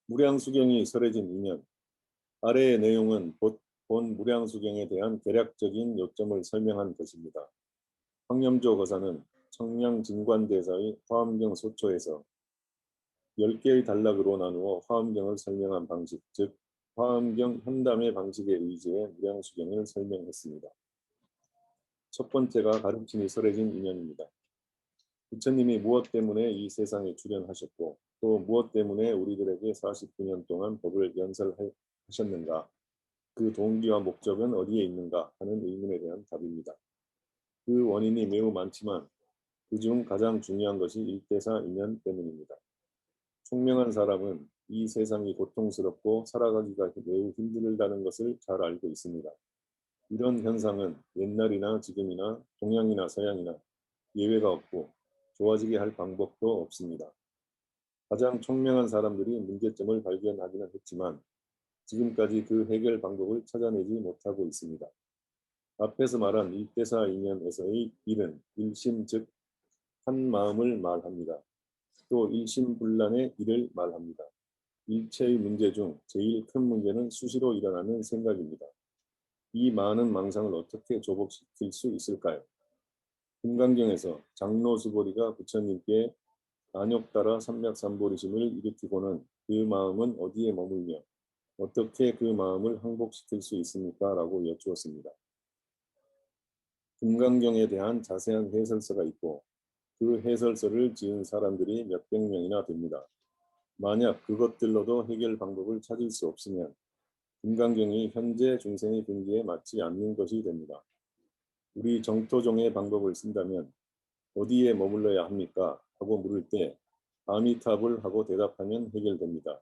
무량수경이 설해진 이년. 아래의 내용은 본 무량수경에 대한 대략적인 요점을 설명한 것입니다. 황염조 거사는 청량진관대사의 화엄경 소초에서 10개의 단락으로 나누어 화엄경을 설명한 방식, 즉 화엄경 현담의 방식에 의지해 무량수경을 설명했습니다. 첫 번째가 가르침이 설해진 인연입니다. 부처님이 무엇 때문에 이 세상에 출현하셨고 또 무엇 때문에 우리들에게 49년 동안 법을 연설하셨는가, 그 동기와 목적은 어디에 있는가 하는 의문에 대한 답입니다. 그 원인이 매우 많지만 그중 가장 중요한 것이 일대사 인연 때문입니다. 총명한 사람은 이 세상이 고통스럽고 살아가기가 매우 힘들다는 것을 잘 알고 있습니다. 이런 현상은 옛날이나 지금이나 동양이나 서양이나 예외가 없고 좋아지게 할 방법도 없습니다. 가장 총명한 사람들이 문제점을 발견하기는 했지만 지금까지 그 해결 방법을 찾아내지 못하고 있습니다. 앞에서 말한 일대사 인연에서의 일은 일심 즉 한 마음을 말합니다. 또 일심불란의 일을 말합니다. 일체의 문제 중 제일 큰 문제는 수시로 일어나는 생각입니다. 이 많은 망상을 어떻게 조복시킬 수 있을까요? 금강경에서 장로수보리가 부처님께 안욕 따라 삼맥삼보리심을 일으키고는 그 마음은 어디에 머물며 어떻게 그 마음을 항복시킬 수 있습니까? 라고 여쭈었습니다. 금강경에 대한 자세한 해설서가 있고 그 해설서를 지은 사람들이 몇백 명이나 됩니다. 만약 그것들로도 해결 방법을 찾을 수 없으면 금강경이 현재 중생의 근기에 맞지 않는 것이 됩니다. 우리 정토종의 방법을 쓴다면 어디에 머물러야 합니까? 하고 물을 때 아미타불 하고 대답하면 해결됩니다.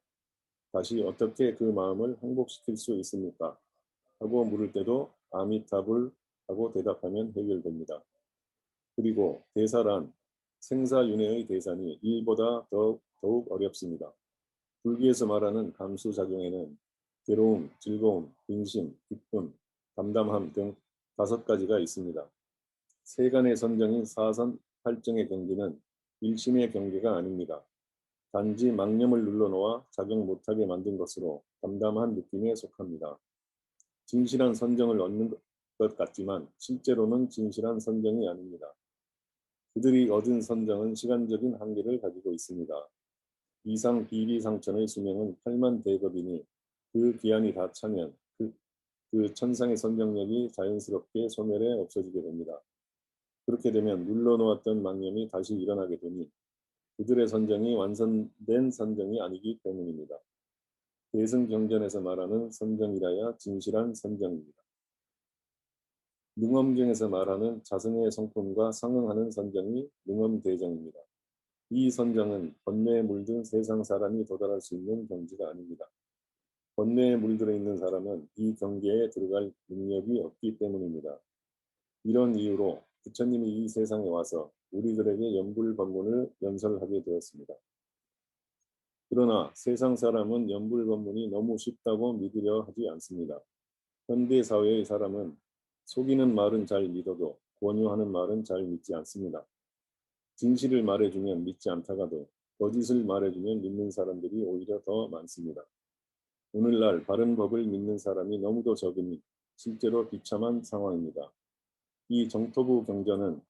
다시 어떻게 그 마음을 항복시킬 수 있습니까? 하고 물을 때도 아미타불 하고 대답하면 해결됩니다. 그리고 대사란 생사윤회의 대산이 일보다 더욱 어렵습니다. 불교에서 말하는 감수작용에는 괴로움, 즐거움, 근심, 기쁨, 담담함 등 5가지가 있습니다. 세간의 선정인 사선 팔정의 경계는 일심의 경계가 아닙니다. 단지 망념을 눌러놓아 작용 못하게 만든 것으로 담담한 느낌에 속합니다. 진실한 선정을 얻는 것 같지만 실제로는 진실한 선정이 아닙니다. 그들이 얻은 선정은 시간적인 한계를 가지고 있습니다. 이상 비리상천의 수명은 8만 대겁이니 그 기한이 다 차면 그 천상의 선정력이 자연스럽게 소멸해 없어지게 됩니다. 그렇게 되면 눌러놓았던 망념이 다시 일어나게 되니 그들의 선정이 완성된 선정이 아니기 때문입니다. 대승경전에서 말하는 선정이라야 진실한 선정입니다. 능엄경에서 말하는 자성의 성품과 상응하는 선정이 능엄대정입니다. 이 선정은 번뇌에 물든 세상 사람이 도달할 수 있는 경지가 아닙니다. 번뇌에 물들어 있는 사람은 이 경계에 들어갈 능력이 없기 때문입니다. 이런 이유로 부처님이 이 세상에 와서 우리들에게 연불법문을 연설하게 되었습니다. 그러나 세상 사람은 연불법문이 너무 쉽다고 믿으려 하지 않습니다. 현대 사회의 사람은 속이는 말은 잘 믿어도 권유하는 말은 잘 믿지 않습니다. 진실을 말해주면 믿지 않다가도 거짓을 말해주면 믿는 사람들이 오히려 더 많습니다. 오늘날 바른 법을 믿는 사람이 너무도 적으니 실제로 비참한 상황입니다. 이 정토부 경전은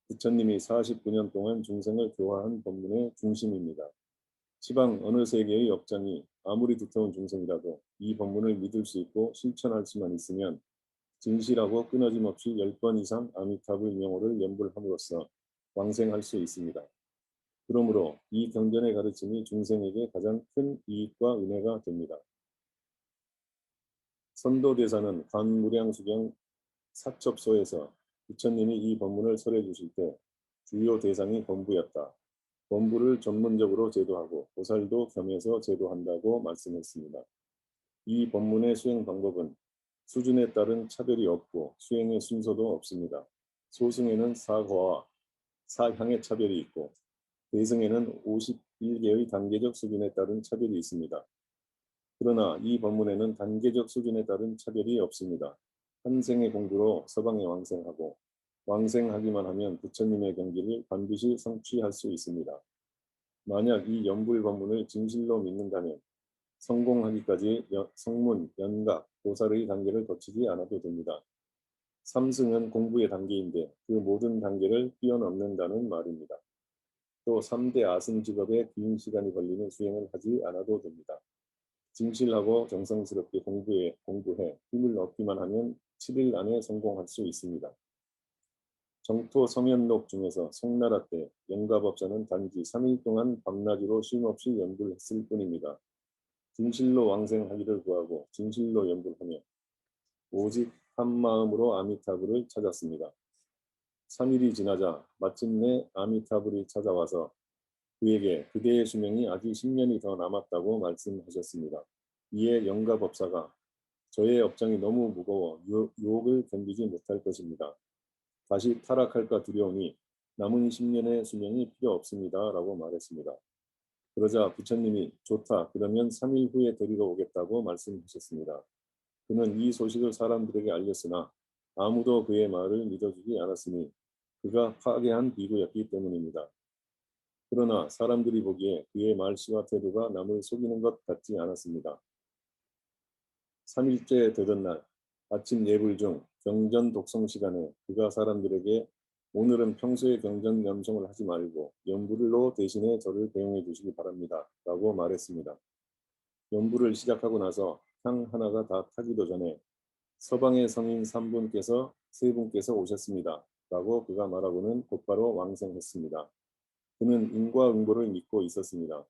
부처님이 49년 동안 중생을 교화한 법문의 중심입니다. 시방 어느 세계의 업장이 아무리 두터운 중생이라도 이 법문을 믿을 수 있고 실천할 수만 있으면 진실하고 끊어짐 없이 10번 이상 아미타불 명호를 연불함으로써 왕생할 수 있습니다. 그러므로 이 경전의 가르침이 중생에게 가장 큰 이익과 은혜가 됩니다. 선도대사는 관무량수경 사첩소에서 부처님이 이 법문을 설해 주실 때 주요 대상이 범부였다. 범부를 전문적으로 제도하고 보살도 겸해서 제도한다고 말씀했습니다. 이 법문의 수행 방법은 수준에 따른 차별이 없고 수행의 순서도 없습니다. 소승에는 사과와 사향의 차별이 있고 대승에는 51개의 단계적 수준에 따른 차별이 있습니다. 그러나 이 법문에는 단계적 수준에 따른 차별이 없습니다. 한 생의 공부로 서방에 왕생하고 왕생하기만 하면 부처님의 경지를 반드시 성취할 수 있습니다. 만약 이 연불 법문을 진실로 믿는다면 성공하기까지 성문, 연각, 도살의 단계를 거치지 않아도 됩니다. 3승은 공부의 단계인데 그 모든 단계를 뛰어넘는다는 말입니다. 또 3대 아승 직업에 긴 시간이 걸리는 수행을 하지 않아도 됩니다. 진실하고 정성스럽게 공부해 힘을 얻기만 하면 7일 안에 성공할 수 있습니다. 정토 성현록 중에서 송나라 때 영가법사는 단지 3일 동안 밤낮으로 쉼없이 연구를 했을 뿐입니다. 진실로 왕생하기를 구하고 진실로 연구를 하며 오직 한 마음으로 아미타불을 찾았습니다. 3일이 지나자 마침내 아미타불이 찾아와서 그에게 그대의 수명이 아직 10년이 더 남았다고 말씀하셨습니다. 이에 영가법사가 저의 업장이 너무 무거워 유혹을 견디지 못할 것입니다. 다시 타락할까 두려우니 남은 10년의 수명이 필요 없습니다. 라고 말했습니다. 그러자 부처님이 좋다. 그러면 3일 후에 데리러 오겠다고 말씀하셨습니다. 그는 이 소식을 사람들에게 알렸으나 아무도 그의 말을 믿어주지 않았으니 그가 파괴한 비구였기 때문입니다. 그러나 사람들이 보기에 그의 말씨와 태도가 남을 속이는 것 같지 않았습니다. 3일째 되던 날 아침 예불 중 경전 독성 시간에 그가 사람들에게 오늘은 평소에 경전 염송을 하지 말고 연불로 대신에 저를 배웅해 주시기 바랍니다. 라고 말했습니다. 연불을 시작하고 나서 향 하나가 다 타기도 전에 서방의 성인 3분께서 3분께서 오셨습니다. 라고 그가 말하고는 곧바로 왕생했습니다. 그는 인과응보를 믿고 있었습니다.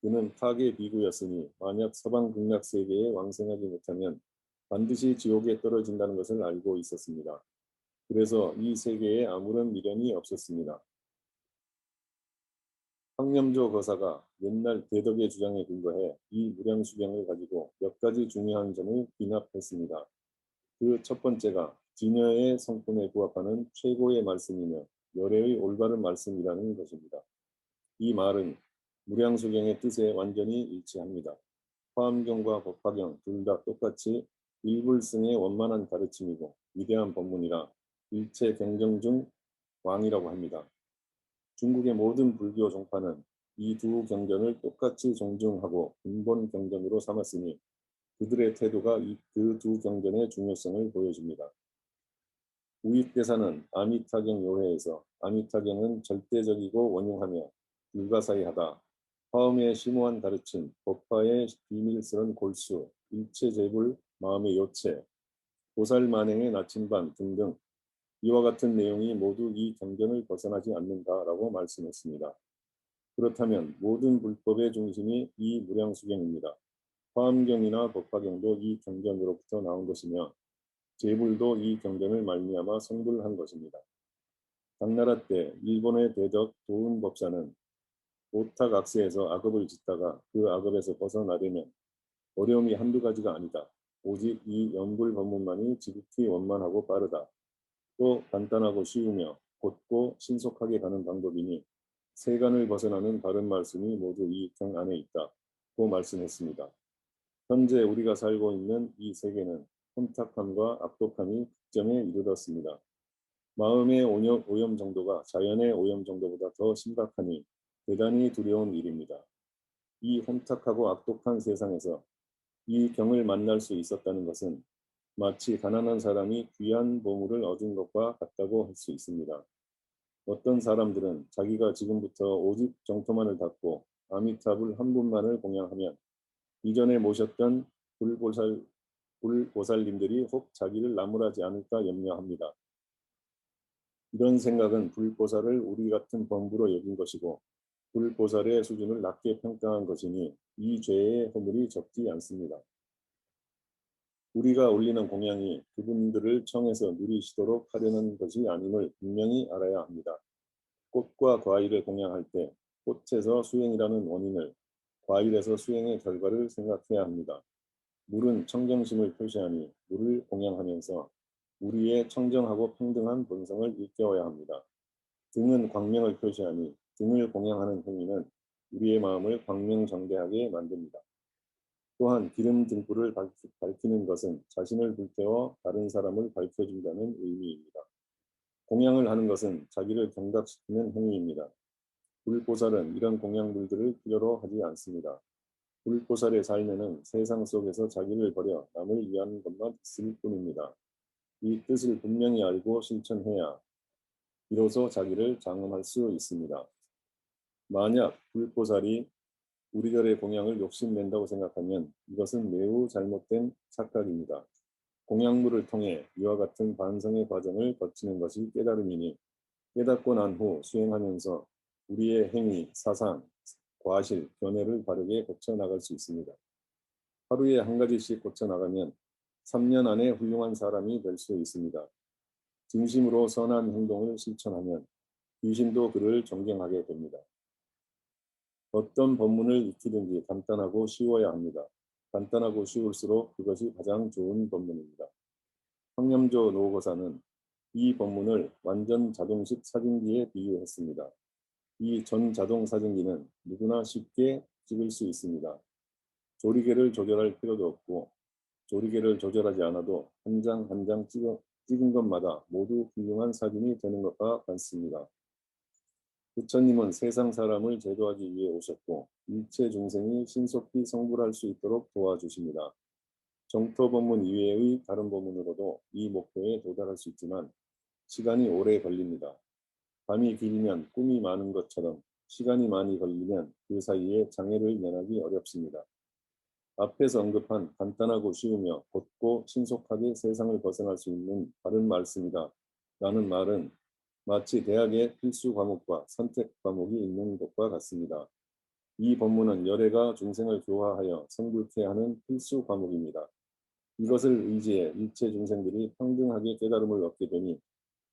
그는 파괴 비구였으니 만약 서방 극락 세계에 왕생하지 못하면 반드시 지옥에 떨어진다는 것을 알고 있었습니다. 그래서 이 세계에 아무런 미련이 없었습니다. 황념조 거사가 옛날 대덕의 주장에 근거해 이 무량수경을 가지고 몇 가지 중요한 점을 비납했습니다. 그 첫 번째가 진여의 성품에 부합하는 최고의 말씀이며 열애의 올바른 말씀이라는 것입니다. 이 말은 무량수경의 뜻에 완전히 일치합니다. 화엄경과 법화경 둘 다 똑같이 일불승의 원만한 가르침이고 위대한 법문이라 일체 경정 중 왕이라고 합니다. 중국의 모든 불교 종파는 이 두 경전을 똑같이 존중하고 근본 경전으로 삼았으니 그들의 태도가 그 두 경전의 중요성을 보여줍니다. 우익대사는 아미타경 요해에서 아미타경은 절대적이고 원용하며 불가사의하다. 화엄의 심오한 가르침, 법화의 비밀스런 골수, 일체재불, 마음의 요체, 보살만행의 나침반 등등 이와 같은 내용이 모두 이 경전을 벗어나지 않는다라고 말씀했습니다. 그렇다면 모든 불법의 중심이 이 무량수경입니다. 화엄경이나 법화경도 이 경전으로부터 나온 것이며 제불도 이 경전을 말미암아 성불한 것입니다. 당나라 때 일본의 대덕 도운법사는 오탁악세에서 악업을 짓다가 그 악업에서 벗어나려면 어려움이 한두 가지가 아니다. 오직 이 연불 법문만이 지극히 원만하고 빠르다. 또 간단하고 쉬우며 곧고 신속하게 가는 방법이니 세간을 벗어나는 바른 말씀이 모두 이 경 안에 있다. 고 말씀했습니다. 현재 우리가 살고 있는 이 세계는 혼탁함과 악독함이 극점에 이르렀습니다. 마음의 오염 정도가 자연의 오염 정도보다 더 심각하니 대단히 두려운 일입니다. 이 혼탁하고 악독한 세상에서 이 경을 만날 수 있었다는 것은 마치 가난한 사람이 귀한 보물을 얻은 것과 같다고 할 수 있습니다. 어떤 사람들은 자기가 지금부터 오직 정토만을 닦고 아미타불 한 분만을 공양하면 이전에 모셨던 불보살님들이 혹 자기를 나무라지 않을까 염려합니다. 이런 생각은 불보살을 우리 같은 범부로 여긴 것이고 불보살의 수준을 낮게 평가한 것이니 이 죄의 허물이 적지 않습니다. 우리가 올리는 공양이 그분들을 청해서 누리시도록 하려는 것이 아님을 분명히 알아야 합니다. 꽃과 과일을 공양할 때 꽃에서 수행이라는 원인을, 과일에서 수행의 결과를 생각해야 합니다. 물은 청정심을 표시하니 물을 공양하면서 우리의 청정하고 평등한 본성을 일깨워야 합니다. 등은 광명을 표시하니 등을 공양하는 행위는 우리의 마음을 광명정대하게 만듭니다. 또한 기름 등불을 밝히는 것은 자신을 불태워 다른 사람을 밝혀준다는 의미입니다. 공양을 하는 것은 자기를 경각시키는 행위입니다. 불보살은 이런 공양물들을 필요로 하지 않습니다. 불보살의 삶에는 세상 속에서 자기를 버려 남을 위한 것만 있을 뿐입니다. 이 뜻을 분명히 알고 실천해야 비로소 자기를 장엄할 수 있습니다. 만약 불보살이 우리들의 공양을 욕심낸다고 생각하면 이것은 매우 잘못된 착각입니다. 공양물을 통해 이와 같은 반성의 과정을 거치는 것이 깨달음이니 깨닫고 난 후 수행하면서 우리의 행위, 사상, 과실, 견해를 바르게 고쳐 나갈 수 있습니다. 하루에 한 가지씩 고쳐 나가면 3년 안에 훌륭한 사람이 될 수 있습니다. 진심으로 선한 행동을 실천하면 귀신도 그를 존경하게 됩니다. 어떤 법문을 익히든지 간단하고 쉬워야 합니다. 간단하고 쉬울수록 그것이 가장 좋은 법문입니다. 황념조 노고사는 이 법문을 완전 자동식 사진기에 비유했습니다. 이 전 자동 사진기는 누구나 쉽게 찍을 수 있습니다. 조리개를 조절할 필요도 없고 조리개를 조절하지 않아도 한 장 한 장 찍은 것마다 모두 훌륭한 사진이 되는 것과 같습니다. 부처님은 세상 사람을 제도하기 위해 오셨고 일체 중생이 신속히 성불할 수 있도록 도와주십니다. 정토 법문 이외의 다른 법문으로도 이 목표에 도달할 수 있지만 시간이 오래 걸립니다. 밤이 길면 꿈이 많은 것처럼 시간이 많이 걸리면 그 사이에 장애를 면하기 어렵습니다. 앞에서 언급한 간단하고 쉬우며 곧고 신속하게 세상을 벗어날 수 있는 바른 말씀이다 라는 말은 마치 대학의 필수 과목과 선택 과목이 있는 것과 같습니다. 이 법문은 열애가 중생을 교화하여 성불케 하는 필수 과목입니다. 이것을 의지해 일체 중생들이 평등하게 깨달음을 얻게 되니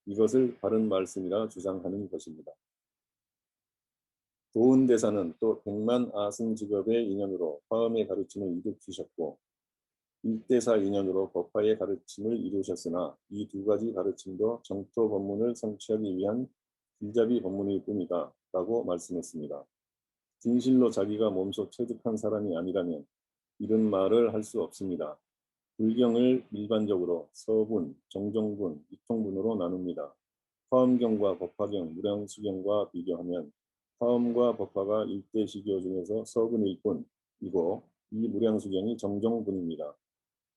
이것을 바른 말씀이라 주장하는 것입니다. 도은대사는 또 백만 아승직업의 인연으로 화엄의 가르침을 일으키셨고 일대사 인연으로 법화의 가르침을 이루셨으나 이 두 가지 가르침도 정토 법문을 성취하기 위한 길잡이 법문일 뿐이다 라고 말씀했습니다. 진실로 자기가 몸소 체득한 사람이 아니라면 이런 말을 할 수 없습니다. 불경을 일반적으로 서분, 정정분, 이통분으로 나눕니다. 화엄경과 법화경, 무량수경과 비교하면 화엄과 법화가 일대시교 중에서 서분일 뿐이고 이 무량수경이 정정분입니다.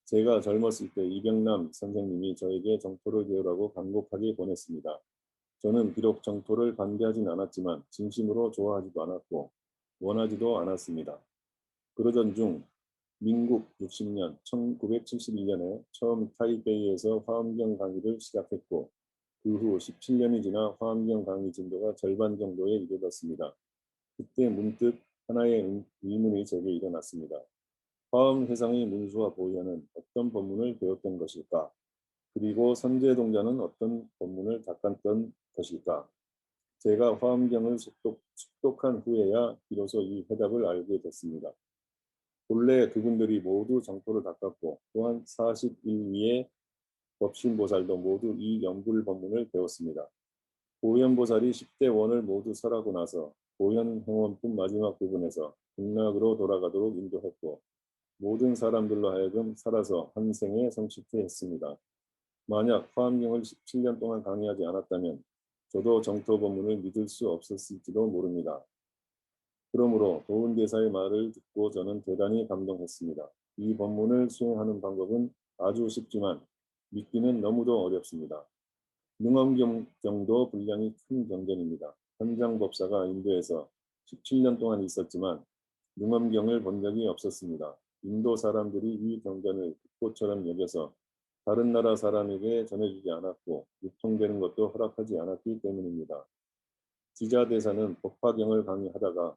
제가 젊었을 때 이병남 선생님이 저에게 정토를 배우라고 간곡하게 보냈습니다. 저는 비록 정토를 반대하진 않았지만 진심으로 좋아하지도 않았고 원하지도 않았습니다. 그러던 중 민국 60년 1971년에 처음 타이베이에서 화엄경 강의를 시작했고 그 후 17년이 지나 화엄경 강의 진도가 절반 정도에 이르렀습니다. 그때 문득 하나의 의문이 제게 일어났습니다. 화엄 회상의 문수와 보현은 어떤 법문을 배웠던 것일까? 그리고 선제동자는 어떤 법문을 닦았던 것일까? 제가 화엄경을 숙독한 후에야 비로소 이 해답을 알게 됐습니다. 본래 그분들이 모두 정토를 닦았고 또한 41위의 법신보살도 모두 이 영불 법문을 배웠습니다. 보현보살이 10대 원을 모두 설하고 나서 보현행원품 마지막 부분에서 극락으로 돌아가도록 인도했고 모든 사람들로 하여금 살아서 한 생에 성취케 했습니다. 만약 화엄경을 17년 동안 강의하지 않았다면 저도 정토 법문을 믿을 수 없었을지도 모릅니다. 그러므로 도은대사의 말을 듣고 저는 대단히 감동했습니다. 이 법문을 수행하는 방법은 아주 쉽지만 믿기는 너무도 어렵습니다. 능엄경도 분량이 큰 경전입니다. 현장법사가 인도에서 17년 동안 있었지만 능엄경을 본 적이 없었습니다. 인도 사람들이 이 경전을 국보처럼 여겨서 다른 나라 사람에게 전해주지 않았고 유통되는 것도 허락하지 않았기 때문입니다. 지자대사는 법화경을 강의하다가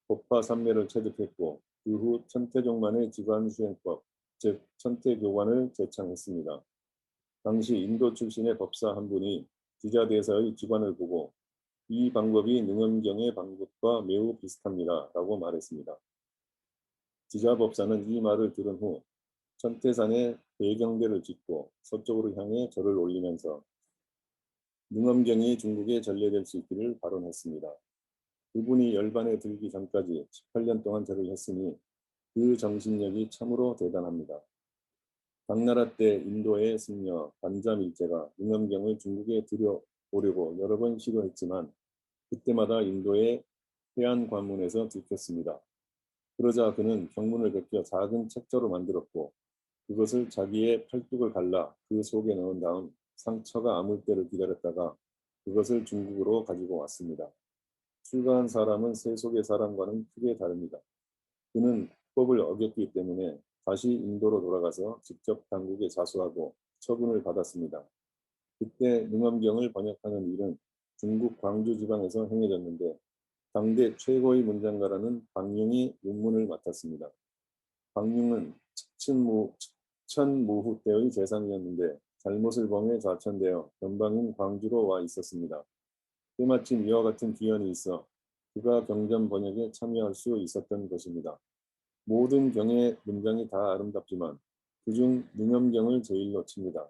법화 삼매를 체득했고 그 후 천태종만의 지관수행법, 즉 천태교관을 제창했습니다. 당시 인도 출신의 법사 한 분이 지자대사의 지관을 보고 이 방법이 능엄경의 방법과 매우 비슷합니다 라고 말했습니다. 지자법사는 이 말을 들은 후 천태산에 대경배를 짓고 서쪽으로 향해 절을 올리면서 능엄경이 중국에 전래될 수 있기를 발언했습니다. 그분이 열반에 들기 전까지 18년 동안 절을 했으니 그 정신력이 참으로 대단합니다. 당나라 때 인도의 승려 반자밀제가 능엄경을 중국에 들여오려고 여러 번 시도했지만 그때마다 인도의 해안 관문에서 들켰습니다. 그러자 그는 경문을 벗겨 작은 책자로 만들었고 그것을 자기의 팔뚝을 갈라 그 속에 넣은 다음 상처가 아물 때를 기다렸다가 그것을 중국으로 가지고 왔습니다. 출가한 사람은 세속의 사람과는 크게 다릅니다. 그는 국법을 어겼기 때문에 다시 인도로 돌아가서 직접 당국에 자수하고 처분을 받았습니다. 그때 능엄경을 번역하는 일은 중국 광주 지방에서 행해졌는데 당대 최고의 문장가라는 박융이 문문을 맡았습니다. 박융은 측천무후 때의 재상이었는데 잘못을 범해 좌천되어 변방인 광주로 와 있었습니다. 때마침 이와 같은 기연이 있어 그가 경전 번역에 참여할 수 있었던 것입니다. 모든 경의 문장이 다 아름답지만 그중 능엄경을 제일로 칩니다.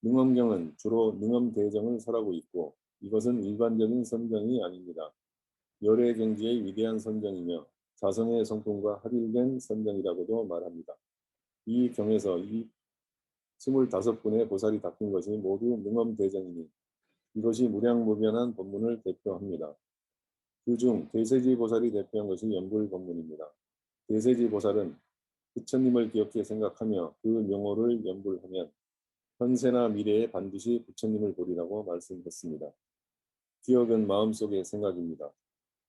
능엄경은 주로 능엄대정을 설하고 있고 이것은 일반적인 선정이 아닙니다. 열애경지의 위대한 선정이며 자성의 성품과 합일된 선정이라고도 말합니다. 이 경에서 이 25분의 보살이 닦은 것이 모두 능엄대정이니 이것이 무량무변한 법문을 대표합니다. 그중 대세지 보살이 대표한 것이 연불 법문입니다. 대세지 보살은 부처님을 기억해 생각하며 그 명호를 연불하면 현세나 미래에 반드시 부처님을 보리라고 말씀했습니다. 기억은 마음속의 생각입니다.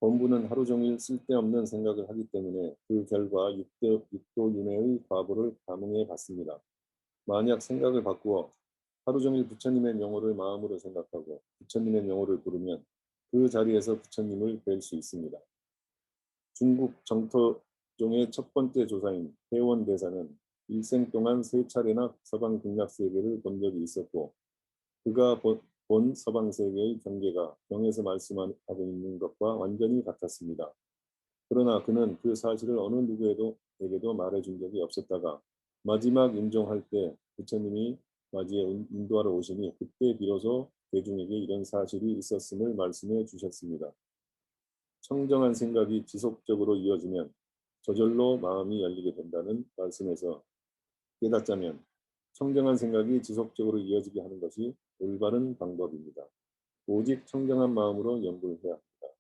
본부는 하루 종일 쓸데없는 생각을 하기 때문에 그 결과 육도윤회의 과보를 감응해 봤습니다. 만약 생각을 바꾸어 하루 종일 부처님의 명호를 마음으로 생각하고 부처님의 명호를 부르면 그 자리에서 부처님을 뵐 수 있습니다. 중국 정토종의 첫 번째 조사인 회원대사는 일생 동안 3차례나 서방 극락세계를 본 적이 있었고 그가 본 서방세계의 경계가 경에서 말씀하고 있는 것과 완전히 같았습니다. 그러나 그는 그 사실을 어느 누구에게도 말해준 적이 없었다가 마지막 임종할 때 부처님이 맞이에 인도하러 오시니 그때 비로소 대중에게 이런 사실이 있었음을 말씀해 주셨습니다. 청정한 생각이 지속적으로 이어지면 저절로 마음이 열리게 된다는 말씀에서 깨닫자면 청정한 생각이 지속적으로 이어지게 하는 것이 올바른 방법입니다. 오직 청정한 마음으로 연불해야 합니다.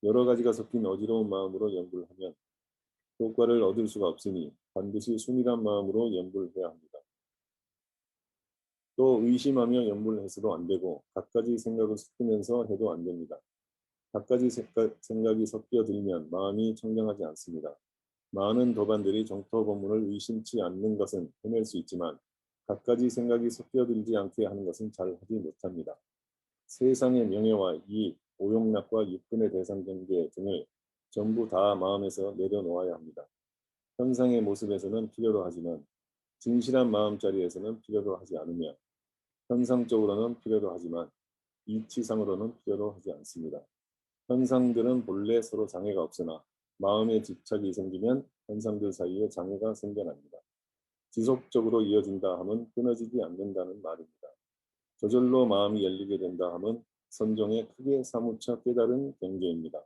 여러 가지가 섞인 어지러운 마음으로 연불하면 효과를 얻을 수가 없으니 반드시 순일한 마음으로 연불해야 합니다. 또 의심하며 연불해서도 안 되고 갖가지 생각을 섞으면서 해도 안 됩니다. 갖가지 생각이 섞여들면 마음이 청정하지 않습니다. 많은 도반들이 정토 법문을 의심치 않는 것은 해낼 수 있지만 갖가지 생각이 섞여들지 않게 하는 것은 잘 하지 못합니다. 세상의 명예와 이익, 오용락과 육근의 대상 경계 등을 전부 다 마음에서 내려놓아야 합니다. 현상의 모습에서는 필요로 하지만 진실한 마음자리에서는 필요로 하지 않으며 현상적으로는 필요로 하지만 이치상으로는 필요로 하지 않습니다. 현상들은 본래 서로 장애가 없으나 마음의 집착이 생기면 현상들 사이에 장애가 생겨납니다. 지속적으로 이어진다 함은 끊어지지 않는다는 말입니다. 저절로 마음이 열리게 된다 함은 선종에 크게 사무쳐 깨달은 경계입니다.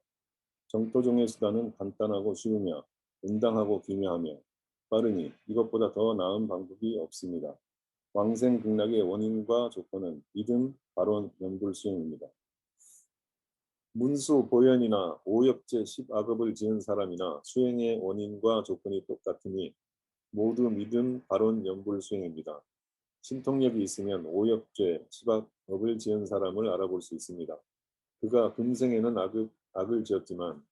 정토종의 수단은 간단하고 쉬우며 응당하고 기묘하며 빠르니 이것보다 더 나은 방법이 없습니다. 왕생극락의 원인과 조건은 믿음, 발언, 연불 수행입니다. 문수, 보현이나 오역제 10악업을 지은 사람이나 수행의 원인과 조건이 똑같으니 모두 믿음, 발언, 연불 수행입니다. 신통력이 있으면 오역죄, 10악업을 지은 사람을 알아볼 수 있습니다. 그가 금생에는 악을 지었지만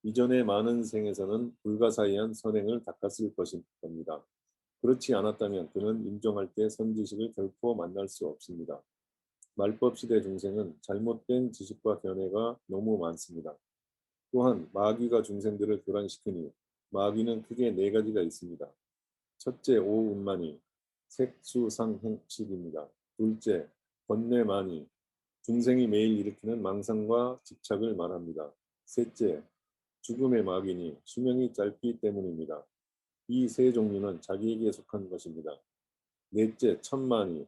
이전의 많은 생에서는 불가사의한 선행을 닦았을 것입니다. 그렇지 않았다면 그는 임종할 때 선지식을 결코 만날 수 없습니다. 말법 시대 중생은 잘못된 지식과 견해가 너무 많습니다. 또한 마귀가 중생들을 교란시키니 마귀는 크게 4가지가 있습니다. 첫째, 오운만이 색수상행식입니다. 둘째, 번뇌만이 중생이 매일 일으키는 망상과 집착을 말합니다. 셋째, 죽음의 마귀니 수명이 짧기 때문입니다. 이 3종류는 자기에게 속한 것입니다. 넷째, 천만이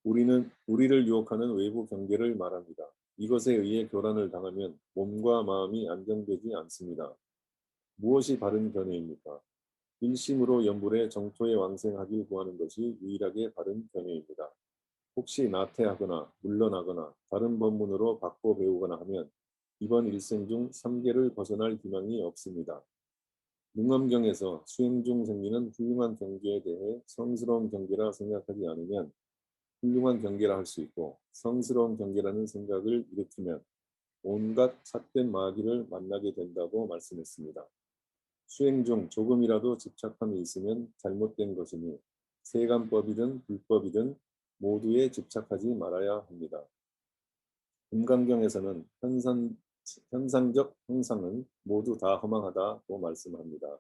우리를 유혹하는 외부 경계를 말합니다. 이것에 의해 교란을 당하면 몸과 마음이 안정되지 않습니다. 무엇이 바른 견해입니까? 일심으로 연불해 정토에 왕생하길 구하는 것이 유일하게 바른 견해입니다. 혹시 나태하거나 물러나거나 다른 법문으로 바꿔 배우거나 하면 이번 일생 중 3계를 벗어날 희망이 없습니다. 능엄경에서 수행 중 생기는 훌륭한 경계에 대해 성스러운 경계라 생각하지 않으면 훌륭한 경계라 할 수 있고, 성스러운 경계라는 생각을 일으키면 온갖 삿된 마귀를 만나게 된다고 말씀했습니다. 수행 중 조금이라도 집착함이 있으면 잘못된 것이니 세간법이든 불법이든 모두에 집착하지 말아야 합니다. 금강경에서는 현상적 형상은 모두 다 허망하다고 말씀합니다.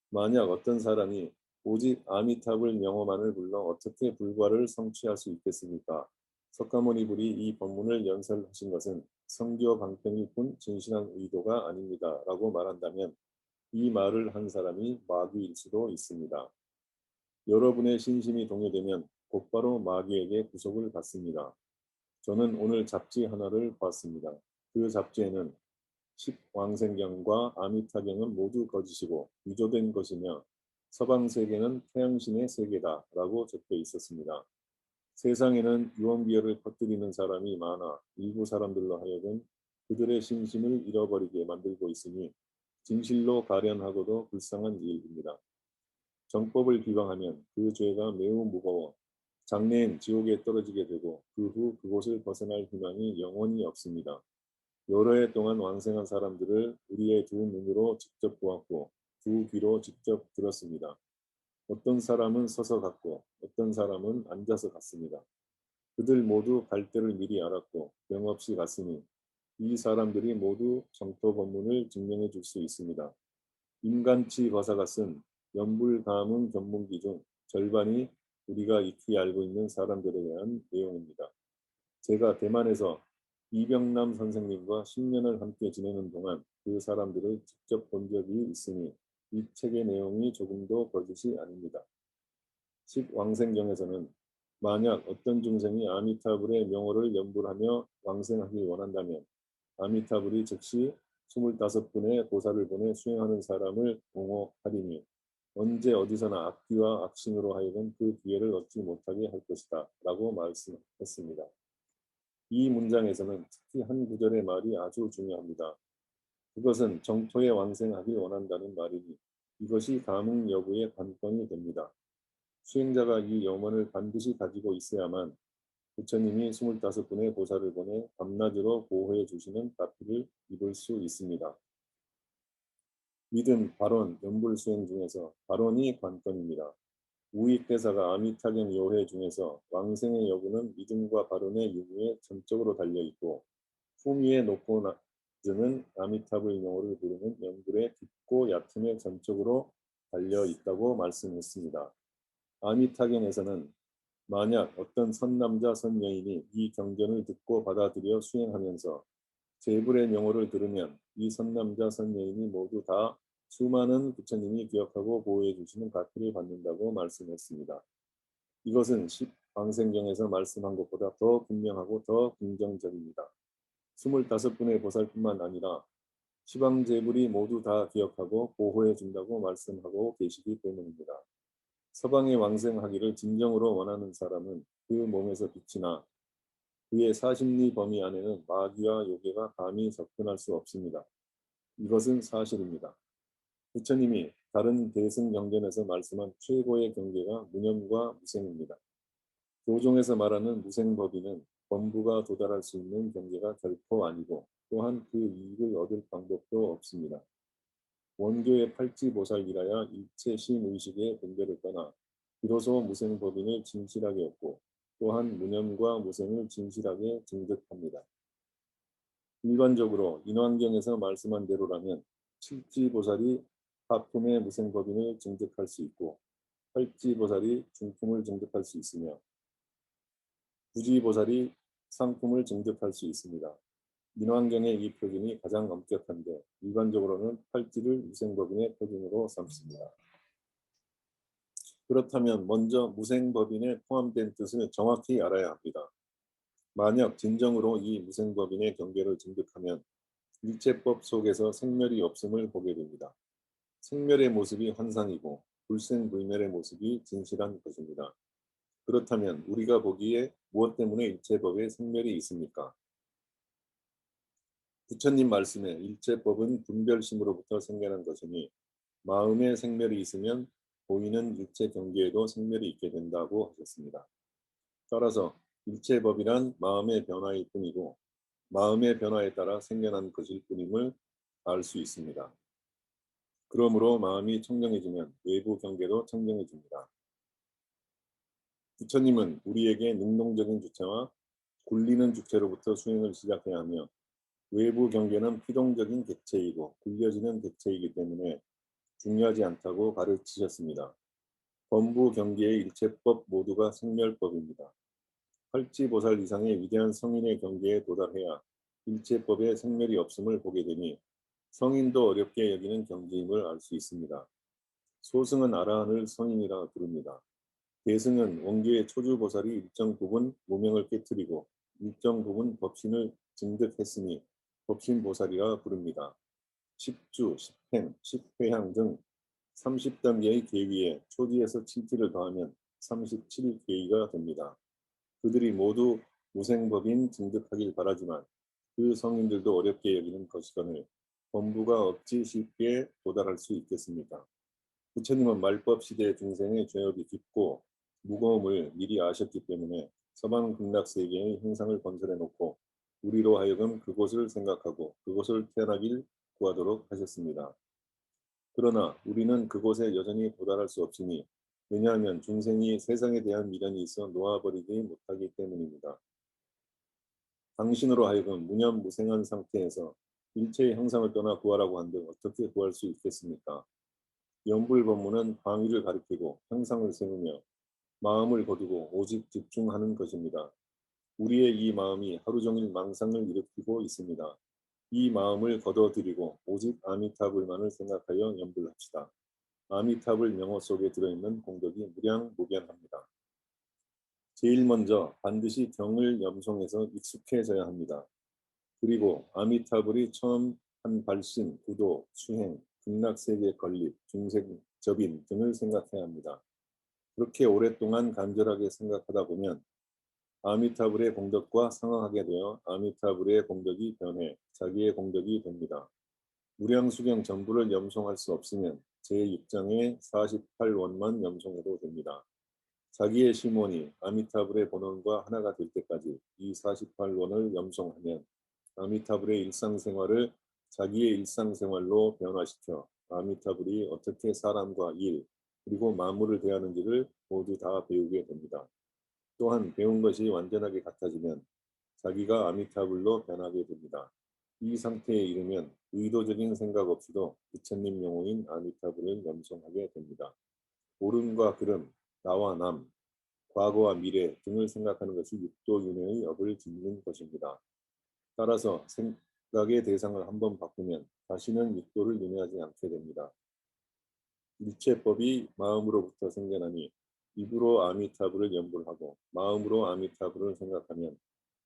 만약 어떤 사람이 오직 아미타불 명호만을 불러 어떻게 불과를 성취할 수 있겠습니까? 석가모니 불이 이 법문을 연설하신 것은 성교 방편일 뿐 진실한 의도가 아닙니다. 라고 말한다면 이 말을 한 사람이 마귀일 수도 있습니다. 여러분의 신심이 동요되면 곧바로 마귀에게 구속을 받습니다. 저는 오늘 잡지 하나를 봤습니다. 그 잡지에는 십왕생경과 아미타경은 모두 거짓이고 위조된 것이며 서방세계는 태양신의 세계다라고 적혀 있었습니다. 세상에는 유언비어를 퍼뜨리는 사람이 많아 일부 사람들로 하여금 그들의 신심을 잃어버리게 만들고 있으니 진실로 가련하고도 불쌍한 일입니다. 정법을 비방하면 그 죄가 매우 무거워 장래엔 지옥에 떨어지게 되고 그 후 그곳을 벗어날 희망이 영원히 없습니다. 여러 해 동안 왕생한 사람들을 우리의 두 눈으로 직접 보았고 두 귀로 직접 들었습니다. 어떤 사람은 서서 갔고 어떤 사람은 앉아서 갔습니다. 그들 모두 갈 때를 미리 알았고 병없이 갔으니 이 사람들이 모두 정토 법문을 증명해 줄 수 있습니다. 임간치 거사가 쓴 연불가문 견문기 중 절반이 우리가 익히 알고 있는 사람들에 대한 내용입니다. 제가 대만에서 이병남 선생님과 10년을 함께 지내는 동안 그 사람들을 직접 본 적이 있으니 이 책의 내용이 조금도 거짓이 아닙니다. 십왕생경에서는 만약 어떤 중생이 아미타불의 명호를 연불하며 왕생하기 원한다면 아미타불이 즉시 25분의 보살을 보내 수행하는 사람을 옹호하리니 언제 어디서나 악귀와 악신으로 하여금 그 기회를 얻지 못하게 할 것이다 라고 말씀했습니다. 이 문장에서는 특히 한 구절의 말이 아주 중요합니다. 그것은 정토에 왕생하길 원한다는 말이니 이것이 가문 여부의 관건이 됩니다. 수행자가 이 염원을 반드시 가지고 있어야만 부처님이 25분의 보살을 보내 밤낮으로 보호해 주시는 가피를 입을 수 있습니다. 믿음, 발언, 연불수행 중에서 발언이 관건입니다. 우익대사가 아미타경 요해 중에서 왕생의 여부는 믿음과 발언의 유무에 전적으로 달려있고 품위에 높고 낮음은 아미타불 명호를 부르는 연불의 깊고 얕음에 전적으로 달려있다고 말씀했습니다. 아미타경에서는 만약 어떤 선남자 선여인이 이 경전을 듣고 받아들여 수행하면서 제불의 명호를 들으면 이 선남자 선여인이 모두 다 수많은 부처님이 기억하고 보호해 주시는 가피를 받는다고 말씀했습니다. 이것은 십왕생경에서 말씀한 것보다 더 분명하고 더 긍정적입니다. 25분의 보살뿐만 아니라 시방제불이 모두 다 기억하고 보호해 준다고 말씀하고 계시기 때문입니다. 서방에 왕생하기를 진정으로 원하는 사람은 그 몸에서 빛이 나 그의 사심리 범위 안에는 마귀와 요괴가 감히 접근할 수 없습니다. 이것은 사실입니다. 부처님이 다른 대승경전에서 말씀한 최고의 경계가 무념과 무생입니다. 교종에서 말하는 무생법인은 범부가 도달할 수 있는 경계가 결코 아니고 또한 그 이익을 얻을 방법도 없습니다. 원교의 팔지보살이라야 일체 신의식의 분별을 떠나 비로소 무생법인을 진실하게 얻고 또한 무념과 무생을 진실하게 증득합니다. 일반적으로 인왕경에서 말씀한 대로라면 칠지보살이 하품의 무생법인을 증득할 수 있고 팔지보살이 중품을 증득할 수 있으며 구지보살이 상품을 증득할 수 있습니다. 인왕경의 이 표준이 가장 엄격한데 일반적으로는 팔지를 무생법인의 표준으로 삼습니다. 그렇다면 먼저 무생법인에 포함된 뜻을 정확히 알아야 합니다. 만약 진정으로 이 무생법인의 경계를 증득하면 일체법 속에서 생멸이 없음을 보게 됩니다. 생멸의 모습이 환상이고 불생불멸의 모습이 진실한 것입니다. 그렇다면 우리가 보기에 무엇 때문에 일체법에 생멸이 있습니까? 부처님 말씀에 일체법은 분별심으로부터 생겨난 것이니 마음에 생멸이 있으면 보이는 일체 경계에도 생멸이 있게 된다고 하셨습니다. 따라서 일체법이란 마음의 변화일 뿐이고 마음의 변화에 따라 생겨난 것일 뿐임을 알 수 있습니다. 그러므로 마음이 청정해지면 외부 경계도 청정해집니다. 부처님은 우리에게 능동적인 주체와 굴리는 주체로부터 수행을 시작해야 하며 외부 경계는 피동적인 객체이고 굴려지는 객체이기 때문에 중요하지 않다고 가르치셨습니다. 범부 경계의 일체법 모두가 생멸법입니다. 활지보살 이상의 위대한 성인의 경계에 도달해야 일체법의 생멸이 없음을 보게 되니 성인도 어렵게 여기는 경지임을 알 수 있습니다. 소승은 아라한을 성인이라 부릅니다. 대승은 원교의 초주보살이 일정 부분 무명을 깨뜨리고 일정 부분 법신을 증득했으니 법신보살이라 부릅니다. 10주, 10행, 10회향 등 30단계의 계위에 초지에서 7지를 더하면 37계위가 됩니다. 그들이 모두 무생법인 증득하길 바라지만 그 성인들도 어렵게 여기는 것이거늘 범부가 어찌 쉽게 도달할 수 있겠습니까? 부처님은 말법 시대 중생의 죄업이 깊고 무거움을 미리 아셨기 때문에 서방 극락 세계의 형상을 건설해 놓고 우리로 하여금 그곳을 생각하고 그곳을 태어나길 구하도록 하셨습니다. 그러나 우리는 그곳에 여전히 도달할 수 없으니 왜냐하면 중생이 세상에 대한 미련이 있어 놓아버리지 못하기 때문입니다. 당신으로 하여금 무념무생한 상태에서 일체의 형상을 떠나 구하라고 한들 어떻게 구할 수 있겠습니까? 연불법문은 방위를 가리키고 형상을 세우며 마음을 거두고 오직 집중하는 것입니다. 우리의 이 마음이 하루 종일 망상을 일으키고 있습니다. 이 마음을 거둬들이고 오직 아미타불만을 생각하여 연불합시다. 아미타불 명호 속에 들어있는 공덕이 무량무변합니다. 제일 먼저 반드시 경을 염송해서 익숙해져야 합니다. 그리고 아미타불이 처음 한 발신, 구도, 수행, 극락세계 건립, 중생, 접인 등을 생각해야 합니다. 그렇게 오랫동안 간절하게 생각하다 보면 아미타불의 공덕과 상응하게 되어 아미타불의 공덕이 변해 자기의 공덕이 됩니다. 무량수경 전부를 염송할 수 없으면 제6장의 48원만 염송해도 됩니다. 자기의 시몬이 아미타불의 본원과 하나가 될 때까지 이 48원을 염송하면 아미타불의 일상생활을 자기의 일상생활로 변화시켜 아미타불이 어떻게 사람과 일, 그리고 만물을 대하는지를 모두 다 배우게 됩니다. 또한 배운 것이 완전하게 같아지면 자기가 아미타불로 변하게 됩니다. 이 상태에 이르면 의도적인 생각 없이도 부처님 명호인 아미타불을 염송하게 됩니다. 옳음과 그름, 나와 남, 과거와 미래 등을 생각하는 것이 육도윤회의 업을 짓는 것입니다. 따라서 생각의 대상을 한번 바꾸면 다시는 육도를 윤회하지 않게 됩니다. 일체법이 마음으로부터 생겨나니 입으로 아미타불을 연불하고 마음으로 아미타불을 생각하면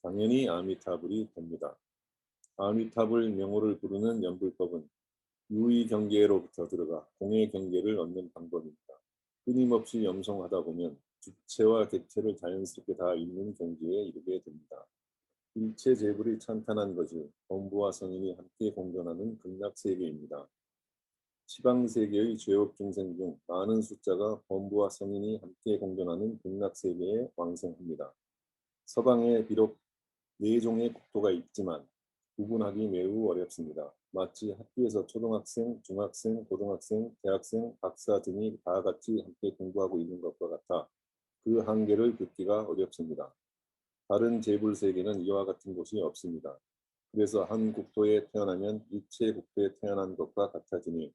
당연히 아미타불이 됩니다. 아미타불 명호를 부르는 연불법은 유의 경계로부터 들어가 공의 경계를 얻는 방법입니다. 끊임없이 염송하다 보면 주체와 객체를 자연스럽게 다 잇는 경지에 이르게 됩니다. 일체 재불이 찬탄한 것이 범부와 성인이 함께 공존하는 극락세계입니다. 시방세계의 죄업 중생 중 많은 숫자가 범부와 성인이 함께 공존하는 극락세계에 왕생합니다. 서방에 비록 네 종의 국토가 있지만 구분하기 매우 어렵습니다. 마치 학교에서 초등학생, 중학생, 고등학생, 대학생, 박사 등이 다 같이 함께 공부하고 있는 것과 같아 그 한계를 긋기가 어렵습니다. 다른 재불 세계는 이와 같은 곳이 없습니다. 그래서 한 국토에 태어나면 일체 국토에 태어난 것과 같아지니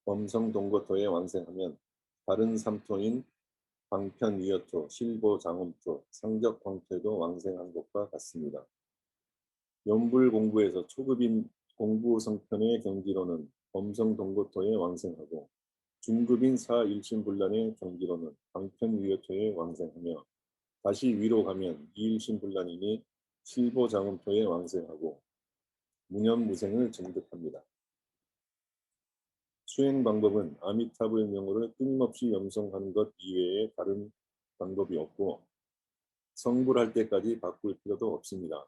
범성동거토에 왕생하면 다른 삼토인 방편위여토, 실보장엄토, 상적광토에도 왕생한 것과 같습니다. 연불 공부에서 초급인 공부 성편의 경지로는 범성동거토에 왕생하고 중급인 사일신불란의 경지로는 방편위여토에 왕생하며 다시 위로 가면 이일신불란이니 실보장엄토에 왕생하고 무념무생을 증득합니다. 수행 방법은 아미타불 명호를 끊임없이 염송하는 것 이외에 다른 방법이 없고 성불할 때까지 바꿀 필요도 없습니다.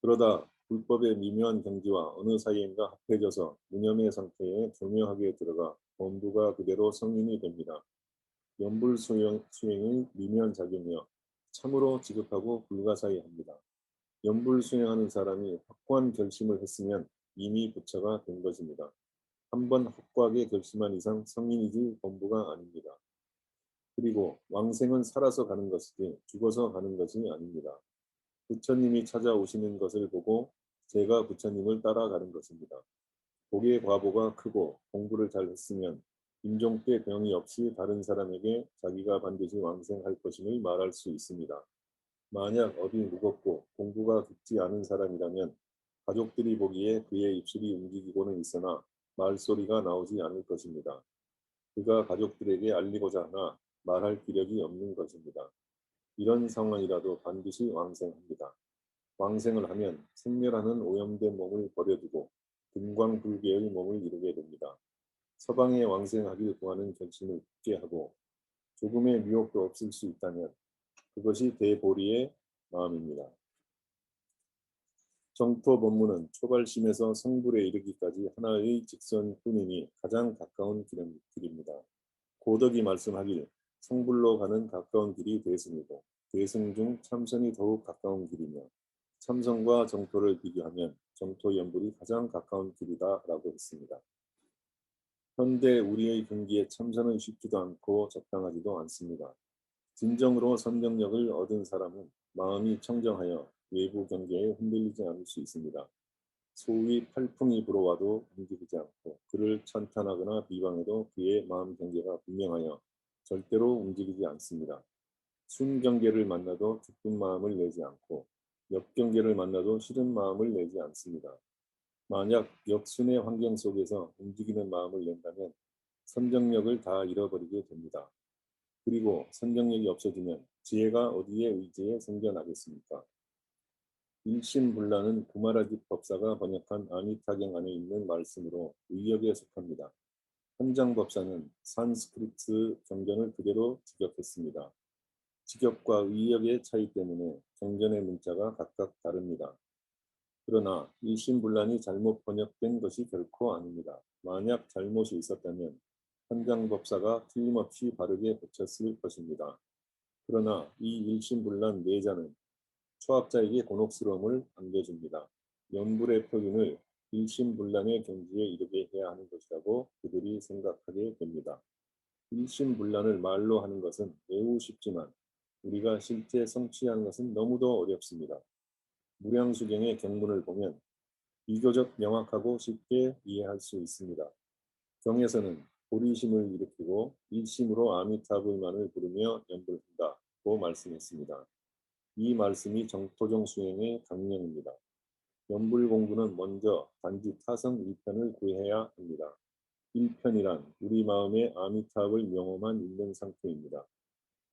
그러다 불법의 미묘한 경지와 어느 사이인가 합해져서 무념의 상태에 교묘하게 들어가 본부가 그대로 성인이 됩니다. 연불 수행의 미묘한 작용이여 참으로 지극하고 불가사의합니다. 연불 수행하는 사람이 확고한 결심을 했으면 이미 부처가 된 것입니다. 한번 확고하게 결심한 이상 성인이지 본부가 아닙니다. 그리고 왕생은 살아서 가는 것이지 죽어서 가는 것이 아닙니다. 부처님이 찾아오시는 것을 보고 제가 부처님을 따라가는 것입니다. 복의 과보가 크고 공부를 잘 했으면 임종 때 병이 없이 다른 사람에게 자기가 반드시 왕생할 것임을 말할 수 있습니다. 만약 어디 무겁고 공부가 깊지 않은 사람이라면 가족들이 보기에 그의 입술이 움직이고는 있으나 말소리가 나오지 않을 것입니다. 그가 가족들에게 알리고자 하나 말할 기력이 없는 것입니다. 이런 상황이라도 반드시 왕생합니다. 왕생을 하면 생멸하는 오염된 몸을 버려두고 금광불개의 몸을 이루게 됩니다. 서방에 왕생하길 구하는 결심을 굳게 하고 조금의 미혹도 없을 수 있다면 그것이 대보리의 마음입니다. 정토 법문은 초발심에서 성불에 이르기까지 하나의 직선뿐이니 가장 가까운 길입니다. 고덕이 말씀하길 성불로 가는 가까운 길이 대승이고 대승 중 참선이 더욱 가까운 길이며 참선과 정토를 비교하면 정토 연불이 가장 가까운 길이다라고 했습니다. 현대 우리의 경기에 참선은 쉽지도 않고 적당하지도 않습니다. 진정으로 선정력을 얻은 사람은 마음이 청정하여 외부 경계에 흔들리지 않을 수 있습니다. 소위 팔풍이 불어와도 움직이지 않고 그를 찬탄하거나 비방해도 그의 마음 경계가 분명하여 절대로 움직이지 않습니다. 순 경계를 만나도 기쁜 마음을 내지 않고 역 경계를 만나도 싫은 마음을 내지 않습니다. 만약 역순의 환경 속에서 움직이는 마음을 낸다면 선정력을 다 잃어버리게 됩니다. 그리고 선정력이 없어지면 지혜가 어디에 의지해 생겨나겠습니까? 일심불란은 구마라집 법사가 번역한 아미타경 안에 있는 말씀으로 의역에 속합니다. 현장 법사는 산스크리트 경전을 그대로 직역했습니다. 직역과 의역의 차이 때문에 경전의 문자가 각각 다릅니다. 그러나 일심불란이 잘못 번역된 것이 결코 아닙니다. 만약 잘못이 있었다면 현장 법사가 틀림없이 바르게 고쳤을 것입니다. 그러나 이 일심불란 내자는 초합자에게 곤혹스러움을 안겨줍니다. 연불의 표준을 일심불란의 경지에 이르게 해야 하는 것이라고 그들이 생각하게 됩니다. 일심불란을 말로 하는 것은 매우 쉽지만 우리가 실제 성취하는 것은 너무도 어렵습니다. 무량수경의 경문을 보면 비교적 명확하고 쉽게 이해할 수 있습니다. 경에서는 보리심을 일으키고 일심으로 아미타불만을 부르며 연불한다고 말씀했습니다. 이 말씀이 정토종 수행의 강령입니다. 연불 공부는 먼저 단지 타성 1편을 구해야 합니다. 1편이란 우리 마음에 아미타불 명호만 있는 상태입니다.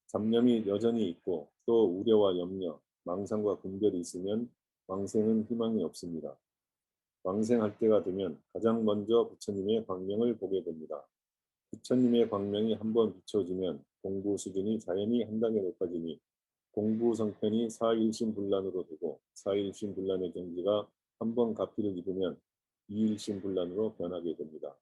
잡념이 여전히 있고 또 우려와 염려, 망상과 분별이 있으면 왕생은 희망이 없습니다. 왕생할 때가 되면 가장 먼저 부처님의 광명을 보게 됩니다. 부처님의 광명이 한번 비춰지면 공부 수준이 자연히 한 단계 높아지니 공부 성편이 사일심불란으로 되고 사일심불란의 경지가 한번 가피를 입으면 이일심불란으로 변하게 됩니다.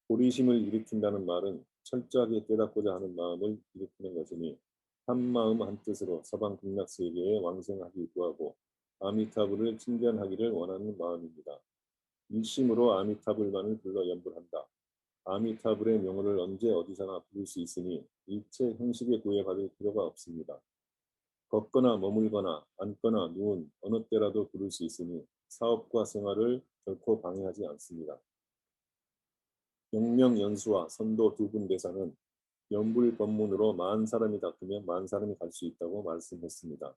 보리심을 일으킨다는 말은 철저하게 깨닫고자 하는 마음을 일으키는 것이니 한 마음 한 뜻으로 서방 극락세계에 왕생하기 구하고 아미타불을 친견하기를 원하는 마음입니다. 일심으로 아미타불만을 불러 연불한다. 아미타불의 명호를 언제 어디서나 부를 수 있으니 일체 형식에 구애받을 필요가 없습니다. 걷거나 머물거나 앉거나 누운 어느 때라도 부를 수 있으니 사업과 생활을 결코 방해하지 않습니다. 용명연수와 선도 두 분 대사는 연불 법문으로 만 사람이 닦으면 만 사람이 갈 수 있다고 말씀했습니다.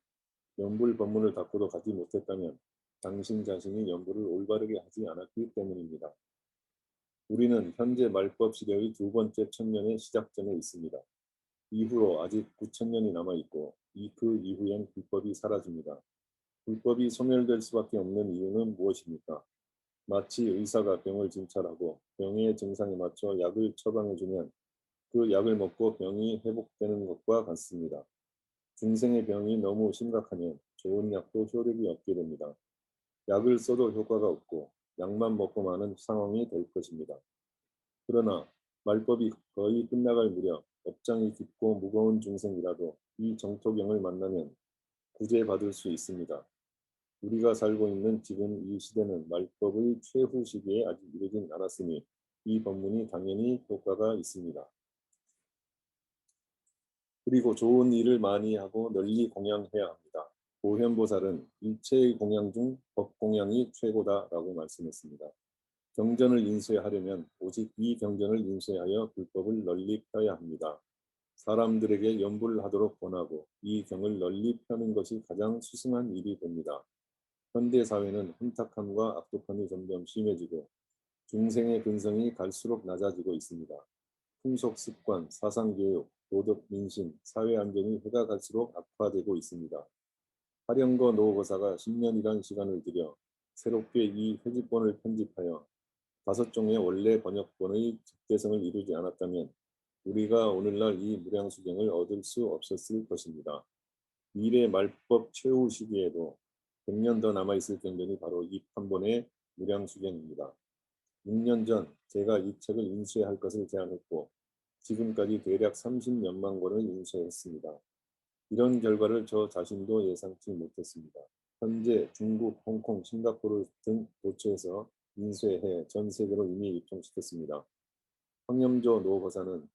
연불 법문을 닦고도 가지 못했다면 당신 자신이 연불을 올바르게 하지 않았기 때문입니다. 우리는 현재 말법 시대의 두 번째 천년의 시작점에 있습니다. 이후로 아직 9천년이 남아있고 그 이후엔 불법이 사라집니다. 불법이 소멸될 수밖에 없는 이유는 무엇입니까? 마치 의사가 병을 진찰하고 병의 증상에 맞춰 약을 처방해주면 그 약을 먹고 병이 회복되는 것과 같습니다. 중생의 병이 너무 심각하면 좋은 약도 효력이 없게 됩니다. 약을 써도 효과가 없고 약만 먹고 마는 상황이 될 것입니다. 그러나 말법이 거의 끝나갈 무렵 업장이 깊고 무거운 중생이라도 이 정토경을 만나면 구제받을 수 있습니다. 우리가 살고 있는 지금 이 시대는 말법의 최후 시기에 아직 이르진 않았으니 이 법문이 당연히 효과가 있습니다. 그리고 좋은 일을 많이 하고 널리 공양해야 합니다. 보현보살은 일체의 공양 중 법공양이 최고다라고 말씀했습니다. 경전을 인쇄하려면 오직 이 경전을 인쇄하여 불법을 널리 펴야 합니다. 사람들에게 연불을 하도록 권하고 이 경을 널리 펴는 것이 가장 수승한 일이 됩니다. 현대 사회는 혼탁함과 악독함이 점점 심해지고 중생의 근성이 갈수록 낮아지고 있습니다. 풍속 습관, 사상 교육, 도덕 민심, 사회 안정이 해가 갈수록 악화되고 있습니다. 하령거 노고사가 10년이란 시간을 들여 새롭게 이 회집본을 편집하여 5종의 원래 번역본의 적대성을 이루지 않았다면 우리가 오늘날 이 무량수경을 얻을 수 없었을 것입니다. 미래 말법 최후 시기에도 100년 더 남아있을 경전이 바로 이 판본의 무량수경입니다. 6년 전 제가 이 책을 인쇄할 것을 제안했고 지금까지 대략 30몇만 권을 인쇄했습니다. 이런 결과를 저 자신도 예상치 못했습니다. 현재 중국, 홍콩, 싱가포르 등 도처에서 인쇄해 전 세계로 이미 유통시켰습니다. 황염조 노거사는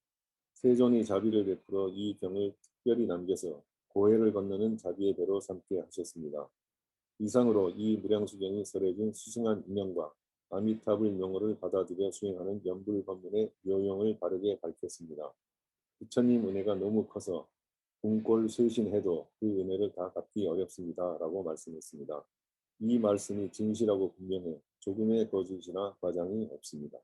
세존이 자비를 베풀어 이 경을 특별히 남겨서 고해를 건너는 자비의 배로 삼게 하셨습니다. 이상으로 이 무량수경이 설해진 수승한 인연과 아미타불 명호를 받아들여 수행하는 연불법문의 묘용을 바르게 밝혔습니다. 부처님 은혜가 너무 커서 궁골 쇄신해도 그 은혜를 다 갚기 어렵습니다. 라고 말씀했습니다. 이 말씀이 진실하고 분명해 조금의 거짓이나 과장이 없습니다.